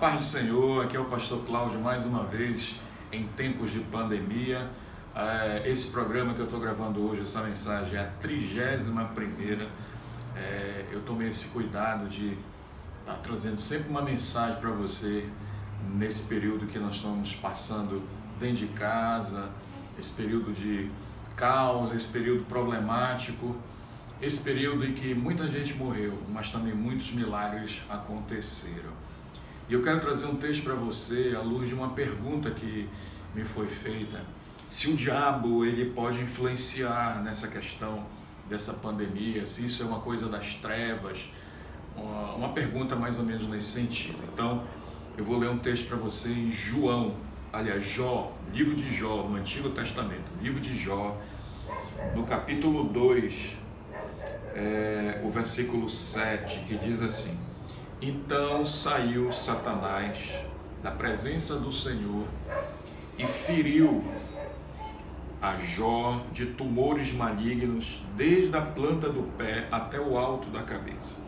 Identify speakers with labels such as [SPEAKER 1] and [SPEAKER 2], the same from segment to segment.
[SPEAKER 1] paz do Senhor, aqui é o pastor Cláudio mais uma vez em tempos de pandemia. Esse programa que eu estou gravando hoje, essa mensagem é a 31ª. Eu tomei esse cuidado de estar trazendo sempre uma mensagem para você nesse período que nós estamos passando dentro de casa, esse período de caos, esse período problemático, esse período em que muita gente morreu, mas também muitos milagres aconteceram. E eu quero trazer um texto para você à luz de uma pergunta que me foi feita. Se o diabo ele pode influenciar nessa questão dessa pandemia, se isso é uma coisa das trevas, uma pergunta mais ou menos nesse sentido. Então, eu vou ler um texto para você em Jó, livro de Jó, no Antigo Testamento, livro de Jó, no capítulo 2, o versículo 7, que diz assim: Então saiu Satanás da presença do Senhor e feriu a Jó de tumores malignos, desde a planta do pé até o alto da cabeça.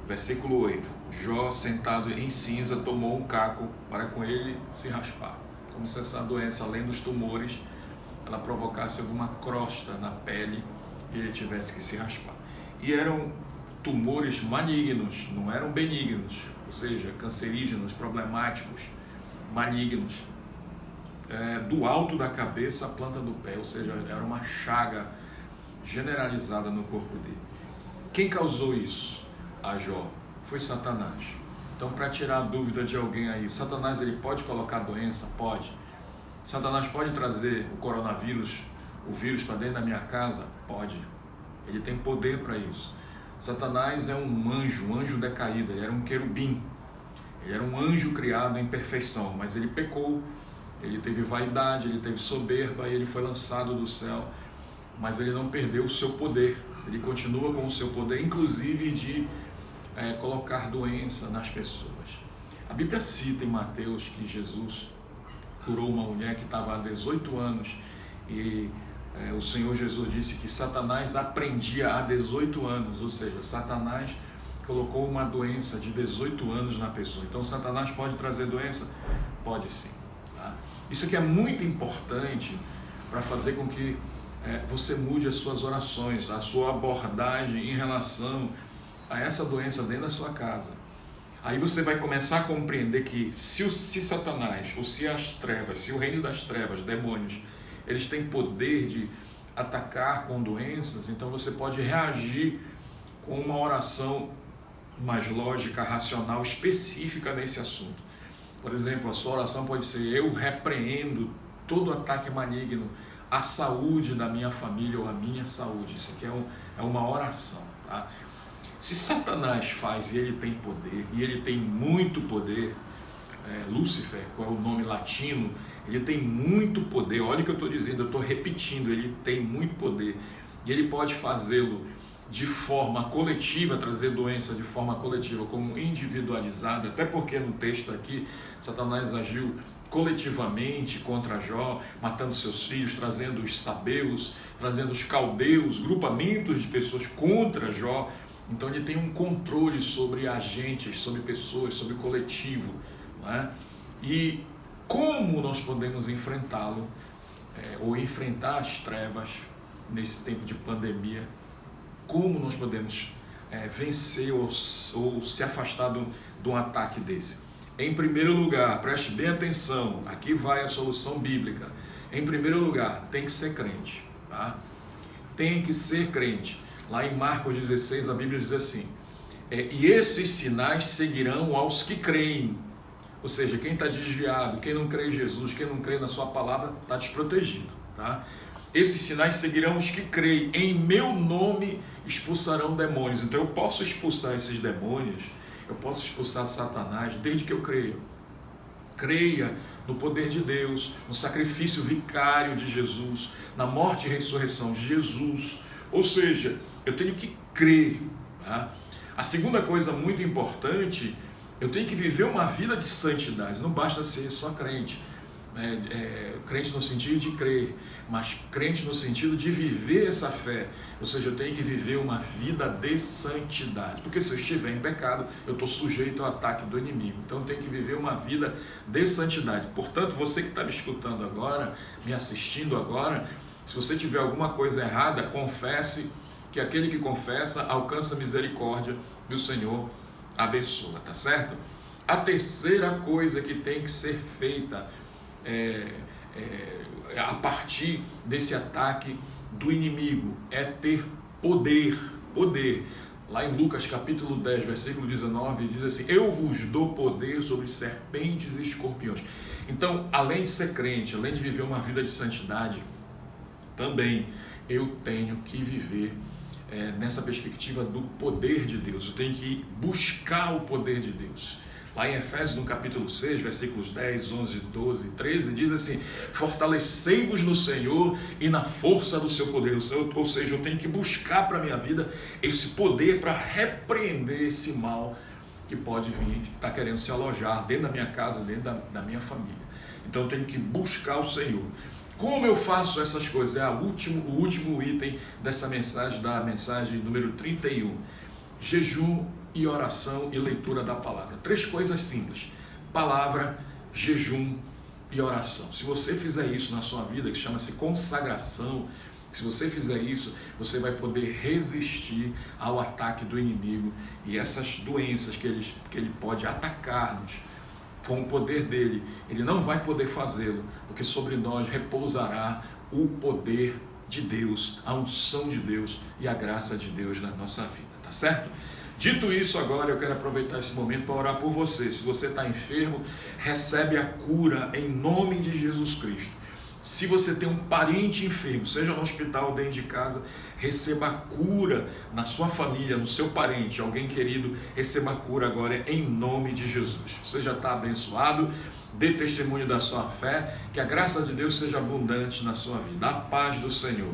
[SPEAKER 1] Versículo 8: Jó, sentado em cinza, tomou um caco para com ele se raspar, como se essa doença, além dos tumores, ela provocasse alguma crosta na pele e ele tivesse que se raspar. E eram tumores malignos, não eram benignos, ou seja, cancerígenos, problemáticos, malignos, do alto da cabeça à planta do pé, ou seja, era uma chaga generalizada no corpo dele. Quem causou isso a Jó? Foi Satanás. Então, para tirar a dúvida de alguém aí, Satanás ele pode colocar doença? Pode. Satanás pode trazer o coronavírus, o vírus para dentro da minha casa? Pode. Ele tem poder para isso. Satanás é um anjo decaído, ele era um querubim, ele era um anjo criado em perfeição, mas ele pecou, ele teve vaidade, ele teve soberba, ele foi lançado do céu, mas ele não perdeu o seu poder, ele continua com o seu poder, inclusive de colocar doença nas pessoas. A Bíblia cita em Mateus que Jesus curou uma mulher que estava há 18 anos e o Senhor Jesus disse que Satanás aprendia há 18 anos, ou seja, Satanás colocou uma doença de 18 anos na pessoa. Então, Satanás pode trazer doença? Pode sim. Tá? Isso aqui é muito importante para fazer com que você mude as suas orações, a sua abordagem em relação a essa doença dentro da sua casa. Aí você vai começar a compreender que se Satanás, ou se as trevas, se o reino das trevas, demônios, eles têm poder de atacar com doenças, então você pode reagir com uma oração mais lógica, racional, específica nesse assunto. Por exemplo, a sua oração pode ser: eu repreendo todo ataque maligno à saúde da minha família ou à minha saúde. Isso aqui é uma oração, tá? Se Satanás faz e ele tem poder, e ele tem muito poder, Lúcifer, qual é o nome latino, ele tem muito poder. Olha o que eu estou dizendo, eu estou repetindo, ele tem muito poder, e ele pode fazê-lo de forma coletiva, trazer doença de forma coletiva, como individualizada, até porque no texto aqui, Satanás agiu coletivamente contra Jó, matando seus filhos, trazendo os sabeus, trazendo os caldeus, grupamentos de pessoas contra Jó. Então ele tem um controle sobre agentes, sobre pessoas, sobre coletivo, não é? E como nós podemos enfrentá-lo, ou enfrentar as trevas nesse tempo de pandemia? Como nós podemos vencer ou se afastar de um ataque desse? Em primeiro lugar, preste bem atenção, aqui vai a solução bíblica. Em primeiro lugar, tem que ser crente, tá? Tem que ser crente. Lá em Marcos 16, a Bíblia diz assim: e esses sinais seguirão aos que creem. Ou seja, quem está desviado, quem não crê em Jesus, quem não crê na sua palavra, está desprotegido, tá? Esses sinais seguirão os que creem. Em meu nome expulsarão demônios. Então eu posso expulsar esses demônios, eu posso expulsar Satanás desde que eu creia. Creia no poder de Deus, no sacrifício vicário de Jesus, na morte e ressurreição de Jesus. Ou seja, eu tenho que crer, tá? A segunda coisa muito importante, eu tenho que viver uma vida de santidade. Não basta ser só crente. crente no sentido de crer, mas crente no sentido de viver essa fé. Ou seja, eu tenho que viver uma vida de santidade, porque se eu estiver em pecado, eu estou sujeito ao ataque do inimigo. Então eu tenho que viver uma vida de santidade. Portanto, você que está me escutando agora, me assistindo agora, se você tiver alguma coisa errada, confesse, que aquele que confessa alcança misericórdia e o Senhor abençoa, tá certo? A terceira coisa que tem que ser feita a partir desse ataque do inimigo é ter poder. Lá em Lucas capítulo 10, versículo 19, diz assim: eu vos dou poder sobre serpentes e escorpiões. Então, além de ser crente, além de viver uma vida de santidade, também eu tenho que viver nessa perspectiva do poder de Deus. Eu tenho que buscar o poder de Deus. Lá em Efésios, no capítulo 6, versículos 10, 11, 12 e 13, diz assim: fortalecei-vos no Senhor e na força do seu poder. Ou seja, eu tenho que buscar para a minha vida esse poder para repreender esse mal que pode vir, que está querendo se alojar dentro da minha casa, dentro da minha família. Então eu tenho que buscar o Senhor. Como eu faço essas coisas? É o último item dessa mensagem, da mensagem número 31. Jejum e oração e leitura da palavra. 3 coisas simples: palavra, jejum e oração. Se você fizer isso na sua vida, que chama-se consagração, se você fizer isso, você vai poder resistir ao ataque do inimigo e essas doenças que ele pode atacar-nos. Com o poder dele, ele não vai poder fazê-lo, porque sobre nós repousará o poder de Deus, a unção de Deus e a graça de Deus na nossa vida, tá certo? Dito isso, agora eu quero aproveitar esse momento para orar por você. Se você está enfermo, recebe a cura em nome de Jesus Cristo. Se você tem um parente enfermo, seja no hospital ou dentro de casa, receba a cura na sua família, no seu parente, alguém querido, receba a cura agora em nome de Jesus. Você já está abençoado, dê testemunho da sua fé, que a graça de Deus seja abundante na sua vida. A paz do Senhor.